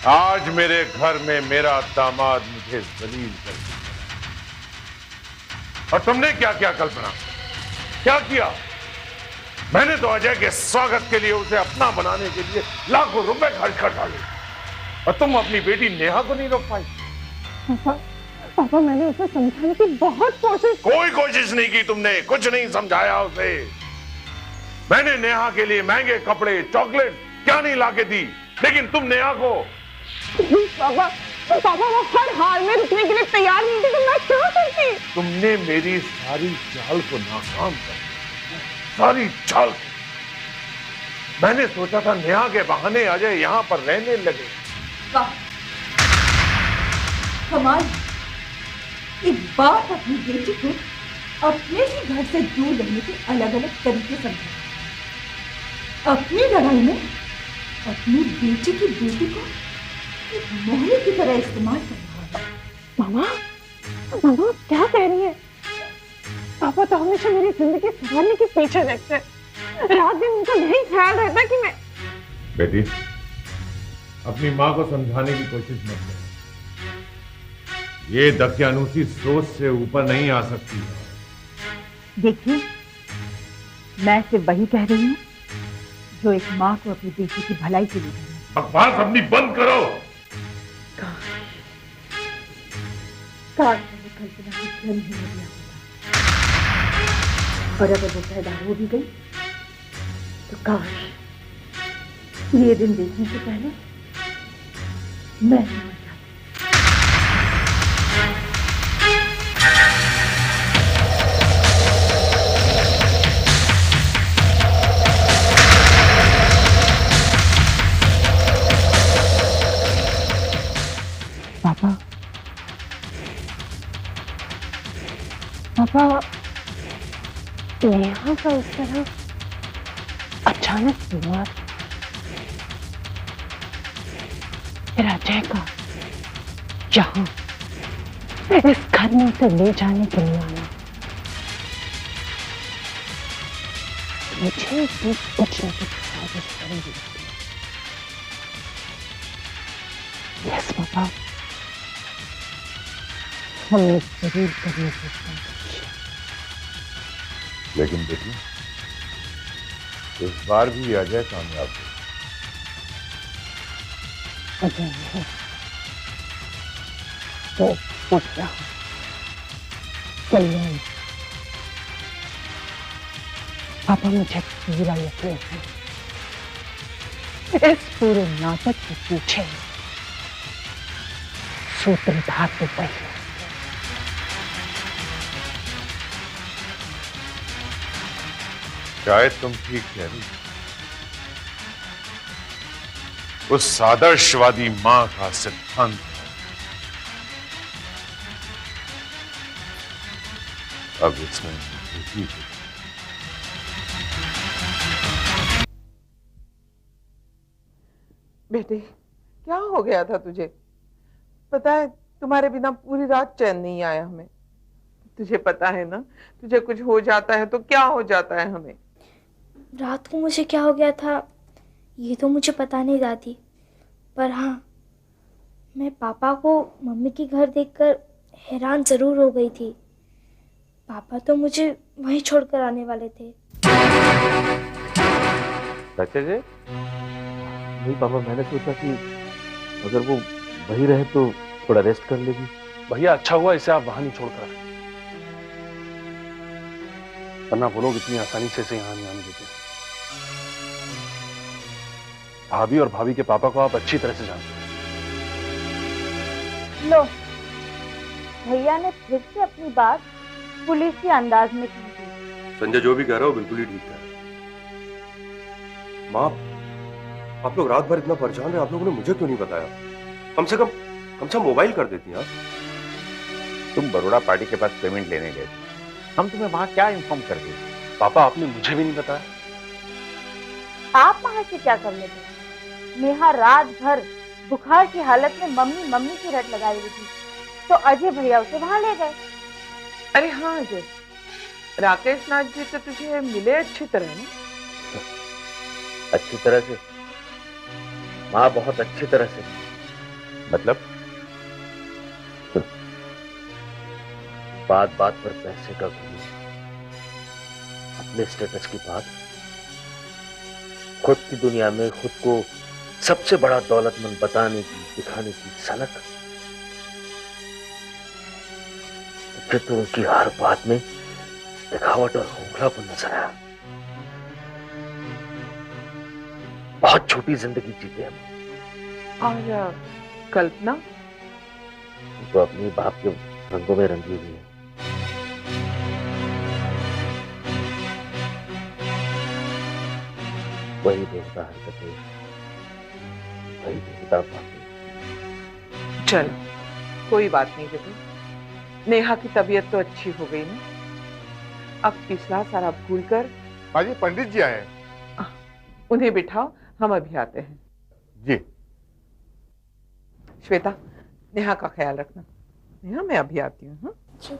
आज मेरे घर में मेरा दामाद मुझे जलील कर दिया। और तुमने क्या क्या कल्पना, क्या किया? मैंने तो अजय के स्वागत के लिए, उसे अपना बनाने के लिए लाखों रुपए खर्च कर डाले, और तुम अपनी बेटी नेहा को नहीं रोक पाई। पापा, पापा मैंने उसे समझाने की बहुत कोशिश। कोई कोशिश नहीं की तुमने, कुछ नहीं समझाया उसे। मैंने नेहा के लिए महंगे कपड़े, चॉकलेट क्या नहीं लाके दी, लेकिन तुम नेहा को। पापा, पापा वो हर हाल में रुकने के लिए तैयार नहीं थी, तो मैं क्या करती? तुमने मेरी सारी चाल को नाकाम कर दिया, सारी चाल। मैंने सोचा था नेहा के बहाने अजय यहां पर रहने लगे। वाह कमाल, एक बात अपनी बेटी को अपने ही घर से दूर रहने के अलग अलग तरीके समझा। अपनी लड़ाई में अपनी बेटी की बेटी को एक मोहरे की तरह इस्तेमाल कर रहा है। मामा, मामा क्या कह रही है? पापा तो हमेशा मेरी जिंदगी संभालने के पीछे देखते हैं। रात दिन उनका यही ख्याल रहता कि मैं। बेटी, अपनी मां को समझाने की कोशिश मत करो। ये दकियानूसी सोच से ऊपर नहीं आ सकती। देखिए, मैं सिर्फ वही कह रही हूँ जो एक माँ को अपनी बेटी की भलाई के लिए कहना। बकवास अपनी बंद करो। काश मैंने कल्पना को जन्म ही नहीं दिया होता, और अगर वो पैदा हो भी गई तो काश ये दिन देखने से पहले मैं ही मर जाती। पापा, पापा नेहा का इस तरह अचानक बीमार, फिर अजय का यहाँ इस घर में उसे ले जाने के लिए आना, मुझे भी कुछ न कुछ साजिश करेगी। यस पापा, हमने जरूर करने की कोशिश। लेकिन बेटी, इस बार भी अजय कामयाब हो। अजय नहीं तो पूछना कल्याण। पापा मुझे पूरा यकीन है, इस पूरे नाटक के पीछे सूत्रधार तो वही है। शायद तुम ठीक कह रही। उस आदर्शवादी मां का सिद्धांत है। अब इसमें ठीक है। बेटे, क्या हो गया था तुझे? पता है, तुम्हारे बिना पूरी रात चैन नहीं आया हमें। तुझे पता है ना, तुझे कुछ हो जाता है तो क्या हो जाता है हमें। रात को मुझे क्या हो गया था ये तो मुझे पता नहीं दादी, पर हाँ, मैं पापा को मम्मी के घर देखकर हैरान जरूर हो गई थी। पापा तो मुझे वहीं छोड़कर आने वाले थे। सच है? नहीं पापा, मैंने सोचा कि अगर वो वहीं रहे तो थोड़ा रेस्ट कर लेगी। भैया अच्छा हुआ इसे आप वहां नहीं छोड़कर आए, वरना वो लोग इतनी आसानी से इसे यहां नहीं आने देते। भाभी और भाभी के पापा को आप अच्छी तरह से जानते हैं। लो, भैया ने फिर से अपनी बात पुलिसी अंदाज में की थी। संजय जो भी कह रहा हो बिल्कुल ही ठीक है। माँ, आप लोग रात भर इतना परेशान रहे, आप लोगों ने मुझे क्यों नहीं बताया? कम से कम मोबाइल कर देती आप। तुम बड़ोड़ा पार्टी के पास पेमेंट लेने गए थे, हम तुम्हें वहां क्या इन्फॉर्म कर दिए? पापा आपने मुझे भी नहीं बताया। आप वहां से क्या कर लेते? नेहा रात भर बुखार की हालत में मम्मी मम्मी की रट लगाई हुई थी, तो अजय भैया उसे वहां ले गए। अरे हाँ अजय, राकेश नाथ जी तो तुझे मिले अच्छी तरह ना? अच्छी तरह से माँ, बहुत अच्छी तरह से। मतलब? बात बात पर पैसे का घूम, अपने स्टेटस की बात, खुद की दुनिया में खुद को सबसे बड़ा दौलतमंद बताने की, दिखाने की सनक। मुझे तो उनकी हर बात में दिखावट और खोखलापन नजर आया। बहुत छोटी जिंदगी जीते हम। और कल्पना? तो अपने बाप के रंगों में रंगी हुई है। वही देखता हरकतें, वही देखता बातें। चलो, कोई बात नहीं बेटी। नेहा की तबीयत तो अच्छी हो गई ना, अब पिछला सारा भूल कर। माँ जी, पंडित जी आए हैं। उन्हें बिठाओ, हम अभी आते हैं। जी। श्वेता, नेहा का ख्याल रखना। नेहा, मैं अभी आती हूँ। हाँ? चलिए।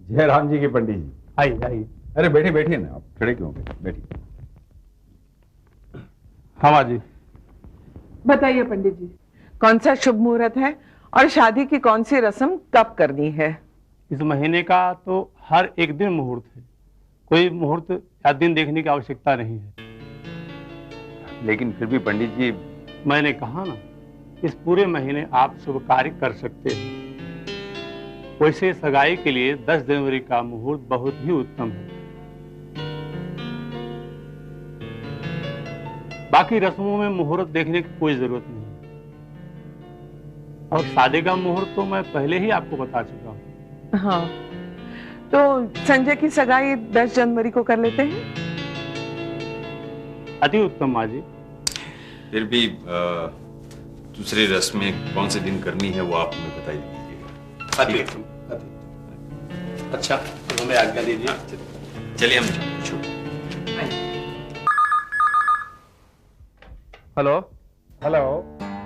जयराम जी के पंडित जी। आइए आइए। अरे बैठिए बैठिए ना, आप खड़े क्यों हो गए? बैठिए। हाँ माँ जी। बताइए पंडित जी, कौन सा शुभ मुहूर्त है और शादी की कौन सी रस्म कब करनी है? इस महीने का तो हर एक दिन मुहूर्त है, कोई मुहूर्त या दिन देखने की आवश्यकता नहीं है। लेकिन फिर भी पंडित जी, मैंने कहा ना, इस पूरे महीने आप शुभ कार्य कर सकते हैं। वैसे सगाई के लिए 10 जनवरी का मुहूर्त बहुत ही उत्तम है। बाकी रस्मों में मुहूर्त देखने की कोई जरूरत नहीं, और शादी का मुहूर्त तो मैं पहले ही आपको बता चुका हूँ। हाँ, तो संजय की सगाई 10 जनवरी को कर लेते हैं। अति उत्तम माँ जी। फिर भी दूसरी रस्में कौन से दिन करनी है वो आप हमें बता दीजिएगा। अति उत्तम। अच्छा, तो हमें आज्ञा दीजिए। चलिए हम छोड़। हेलो। हेलो,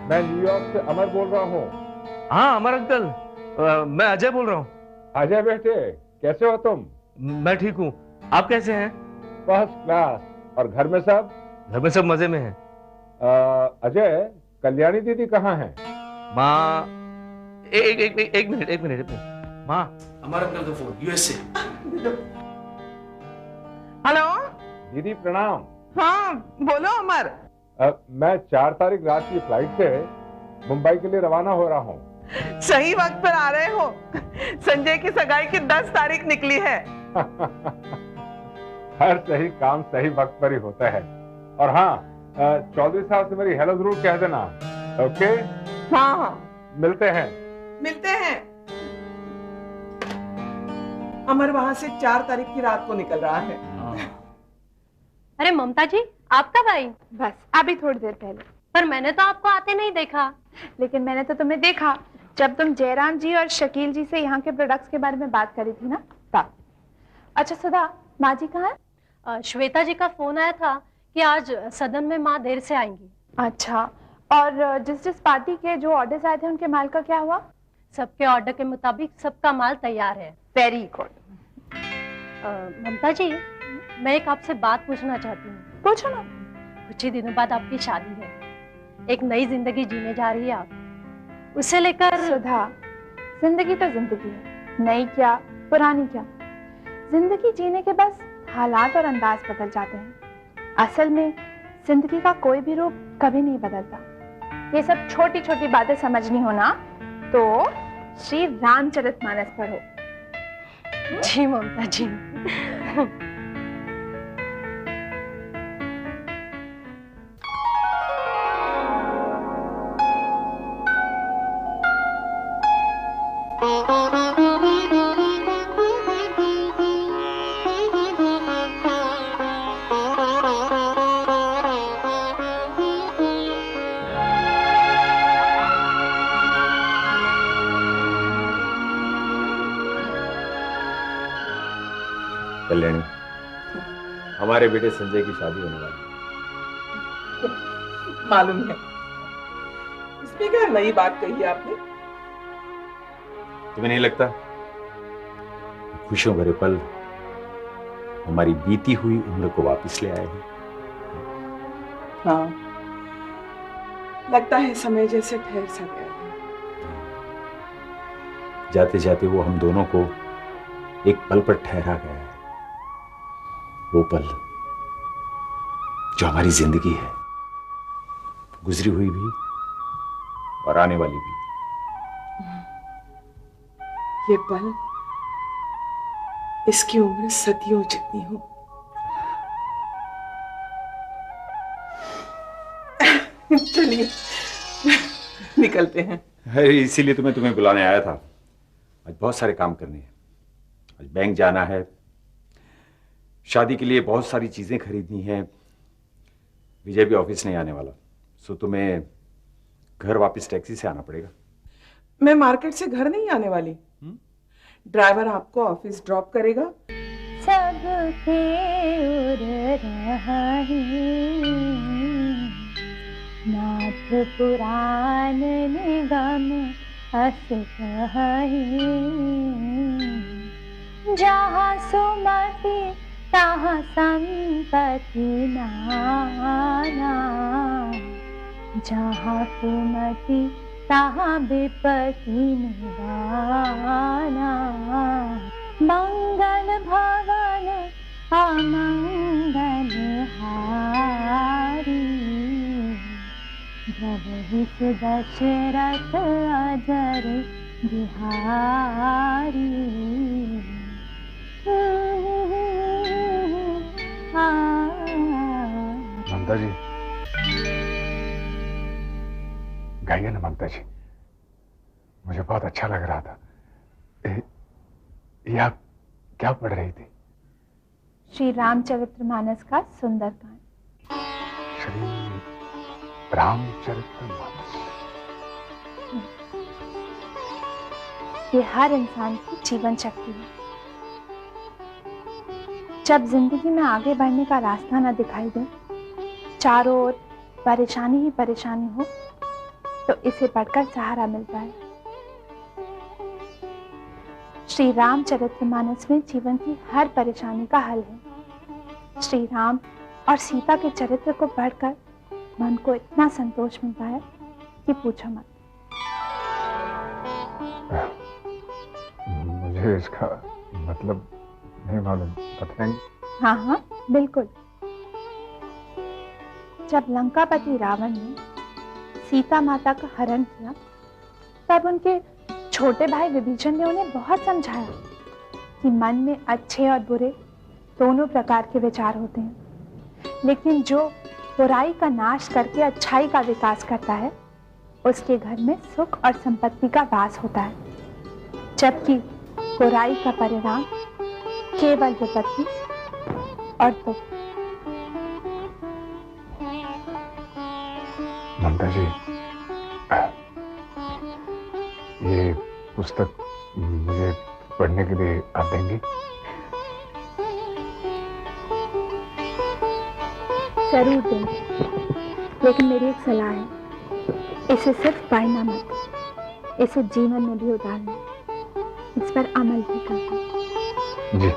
मैं न्यूयॉर्क से अमर बोल रहा हूँ। हाँ अमर अंकल, मैं अजय बोल रहा हूँ। अजय बेटे, कैसे हो तुम? मैं ठीक हूँ, आप कैसे हैं? First class. और घर में सब? घर में सब मजे में हैं। अजय, कल्याणी दीदी कहाँ हैं? माँ, एक मिनट। माँ, अमर अंकल का फोन यूएस से। हेलो। दीदी प्रणाम। हाँ बोलो अमर। मैं 4 तारीख रात की फ्लाइट से मुंबई के लिए रवाना हो रहा हूँ। सही वक्त पर आ रहे हो। संजय की सगाई की 10 तारीख निकली है। हर सही काम सही वक्त पर ही होता है। और हाँ, चौधरी साहब से मेरी हेलो जरूर कह देना। ओके? हाँ, मिलते हैं। अमर वहां से 4 तारीख की रात को निकल रहा है। अरे ममता जी, आप कब आई? बस अभी थोड़ी देर पहले। पर मैंने तो आपको आते नहीं देखा। लेकिन मैंने तो तुम्हें देखा जब तुम जयराम जी और शकील जी से यहाँ के प्रोडक्ट्स के बारे में बात करी थी ना, तब। अच्छा सुधा, माँ जी कहाँ है? श्वेता जी का फोन आया था कि आज सदन में माँ देर से आएंगी। अच्छा, और जिस पार्टी के जो ऑर्डर्स आए थे उनके माल का क्या हुआ? सबके ऑर्डर के मुताबिक सबका माल तैयार है। Very good. ममता जी, मैं एक आपसे बात पूछना चाहती हूँ। पूछो ना। कुछ ही दिनों बाद आपकी शादी है, एक नई जिंदगी जीने जा रही है आप, उसे लेकर। सुधा, जिंदगी तो जिंदगी है, नई क्या पुरानी क्या। जिंदगी जीने के बस हालात और अंदाज बदल जाते हैं। असल में जिंदगी का कोई भी रूप कभी नहीं बदलता। ये सब छोटी छोटी बातें समझनी हो ना तो श्री रामचरितमानस पढ़ो। जी ममता जी। कल्याणी, हमारे बेटे संजय की शादी होने वाली है। मालूम है। इसमें क्या नई बात कही आपने? तुम्हें नहीं लगता खुशियों भरे पल हमारी बीती हुई उम्र को वापस ले आए हैं? हाँ, लगता है समय जैसे ठहर सा गया है। जाते जाते वो हम दोनों को एक पल पर ठहरा गया है, वो पल जो हमारी जिंदगी है, गुजरी हुई भी और आने वाली भी। ये पल, इसकी उम्र सदियों जितनी हो। चलिए निकलते हैं। अरे इसीलिए तो मैं तुम्हें बुलाने आया था। आज बहुत सारे काम करने हैं। आज बैंक जाना है, शादी के लिए बहुत सारी चीजें खरीदनी है। विजय भी ऑफिस नहीं आने वाला, सो तुम्हें घर वापस टैक्सी से आना पड़ेगा। मैं मार्केट से घर नहीं आने वाली। ड्राइवर आपको ऑफिस ड्रॉप करेगा। सबके उड़ रहा है नाथ पुराण निगम हस कहे, जहाँ सुमति तहाँ संपत्ति नाना, जहाँ सुमति तहाँ विपत्ति निदाना। मंगल भवन अमंगल हारी, द्रवहि दशरथ अजर बिहारी। ममता जी, गाइए ना ममता जी, मुझे बहुत अच्छा लग रहा था। ये आप क्या पढ़ रही थी? श्री रामचरितमानस का सुंदरकांड। श्री रामचरितमानस। ये हर इंसान की जीवन शक्ति है। जब जिंदगी में आगे बढ़ने का रास्ता न दिखाई दे, चारों ओर परेशानी ही परेशानी हो, तो इसे पढ़कर सहारा मिलता है। श्री रामचरितमानस में जीवन की हर परेशानी का हल है। श्री राम और सीता के चरित्र को पढ़कर मन को इतना संतोष मिलता है कि पूछो मत। मुझे इसका मतलब नहीं मालूम, बताएंगे? हाँ हाँ बिल्कुल। जब लंकापति रावण ने सीता माता का हरण किया, तब उनके छोटे भाई विभीषण ने उन्हें बहुत समझाया कि मन में अच्छे और बुरे दोनों प्रकार के विचार होते हैं, लेकिन जो बुराई का नाश करके अच्छाई का विकास करता है, उसके घर में सुख और संपत्ति का वास होता है, जबकि बुराई का परिणाम केवल विपत्ति और दुख। ममता जी, ये पुस्तक मुझे पढ़ने के लिए आप देंगी? जरूर देंगे, लेकिन मेरी एक सलाह है, इसे सिर्फ पढ़ना मत, इसे जीवन में भी उतारना, इस पर अमल भी करना। जी।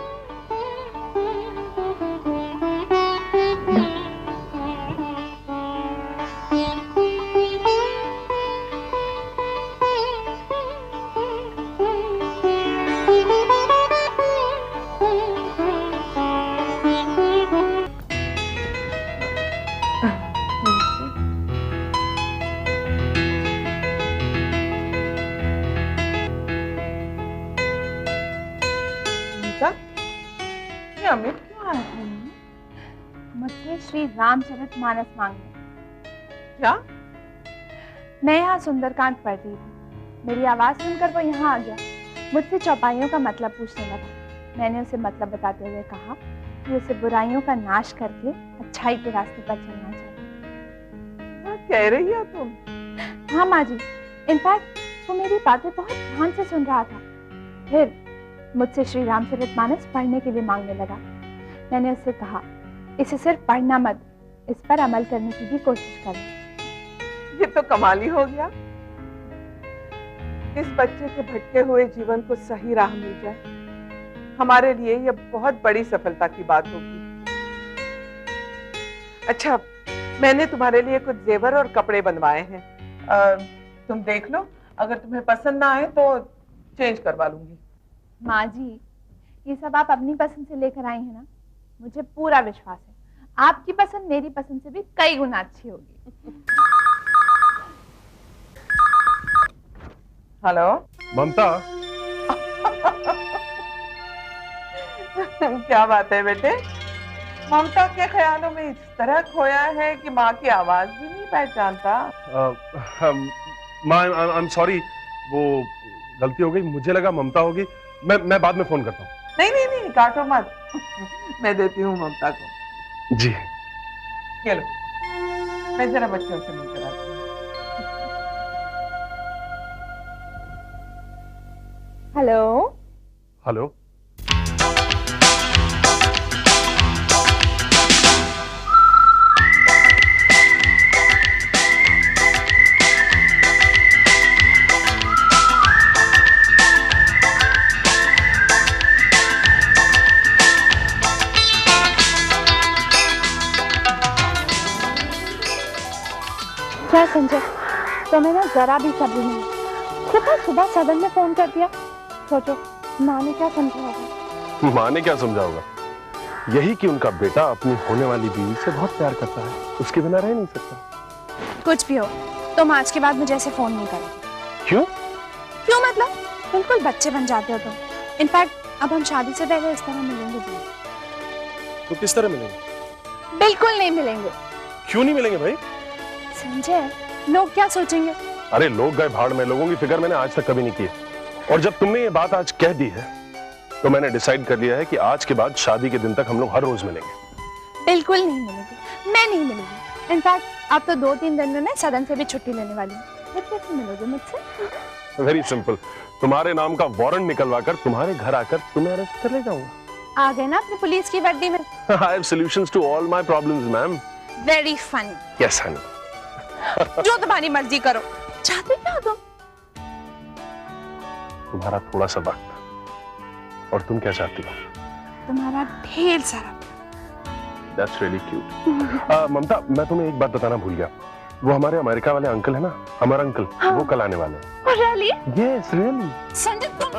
अमित क्यों आया है? मुझसे श्री रामचरितमानस मांगने। क्या? मैं यहाँ सुंदरकांड पढ़ रही थी, मेरी आवाज सुनकर वो यहाँ आ गया। मुझसे चौपाइयों का मतलब पूछने लगा। मैंने उसे मतलब बताते हुए कहा कि उसे बुराइयों का नाश करके अच्छाई के रास्ते पर चलना चाहिए। क्या कह रही हो तुम? हाँ माँ जी, इनफैक्ट वो मेरी बातें बहुत ध्यान से सुन रहा था। फिर मुझसे श्री रामचरितमानस पढ़ने के लिए मांगने लगा। मैंने उससे कहा, इसे सिर्फ पढ़ना मत, इस पर अमल करने की भी कोशिश करें। ये तो कमाल ही हो गया। इस बच्चे के भटके हुए जीवन को सही राह मिल जाए, हमारे लिए यह बहुत बड़ी सफलता की बात होगी। अच्छा, मैंने तुम्हारे लिए कुछ जेवर और कपड़े बनवाए हैं, तुम देख लो, अगर तुम्हें पसंद ना आए तो चेंज करवा लूंगी। माँ जी, ये सब आप अपनी पसंद से लेकर आई हैं ना, मुझे पूरा विश्वास है आपकी पसंद मेरी पसंद से भी कई गुना अच्छी होगी। हेलो ममता। क्या बात है बेटे, ममता के ख्यालों में इस तरह खोया है कि माँ की आवाज भी नहीं पहचानता। माँ, आई एम सॉरी, वो गलती हो गई, मुझे लगा ममता होगी। मैं बाद में फोन करता हूँ। नहीं नहीं नहीं, काटो मत। मैं देती हूँ ममता को। जी चलो, मैं जरा बच्चों से मिलकर आती हूँ। Hello hello. क्या संजय, तुम्हें ना जरा भी सब्र नहीं, सुबह सुबह सदन में फोन कर दिया। सोचो माँ ने क्या समझा होगा। माँ ने क्या समझा होगा? यही कि उनका बेटा अपनी होने वाली बीवी से बहुत प्यार करता है, उसके बिना रह नहीं सकता। कुछ भी हो, तुम आज के बाद मुझे ऐसे फोन नहीं करोगे। क्यों? क्यों मतलब, बिल्कुल बच्चे बन जाते हो तुम। इनफैक्ट अब हम शादी से पहले इस तरह मिलेंगे भी। तो किस तरह मिलेंगे? बिल्कुल नहीं मिलेंगे। क्यों नहीं मिलेंगे भाई? संजय, लोग क्या सोचेंगे? अरे लोग गए भाड़ में, लोगों की फिक्र मैंने आज तक कभी नहीं की। और जब तुमने ये बात आज कह दी है तो मैंने डिसाइड कर लिया है कि आज के बाद शादी के दिन तक हम लोग हर रोज मिलेंगे। बिल्कुल नहीं मिलेंगे, मैं नहीं मिलूंगी। इनफैक्ट अब तो 2-3 दिन में मैं सदन से भी छुट्टी लेने वाली हूँ। फिर कैसे मिलोगे मुझसे? वेरी सिंपल, तुम्हारे नाम का वारंट निकलवा कर तुम्हारे घर आकर तुम्हें अरेस्ट कर ले जाऊंगा। आ गए ना अपनी पुलिस की वर्दी में। I have solutions to all my problems, ma'am. Very funny. Yes, honey. जो तुम्हारी मर्जी करो। चाहते क्या हो तुम? तुम्हारा थोड़ा सा वक्त, और तुम क्या चाहती हो? तुम्हारा ढेर सारा। That's really cute. ममता, मैं तुम्हें एक बात बताना भूल गया। वो हमारे अमेरिका वाले अंकल है ना, हमारा अंकल, हाँ। वो कल आने वाले हैं। Oh, really? Yes, really. Sanjay, तुम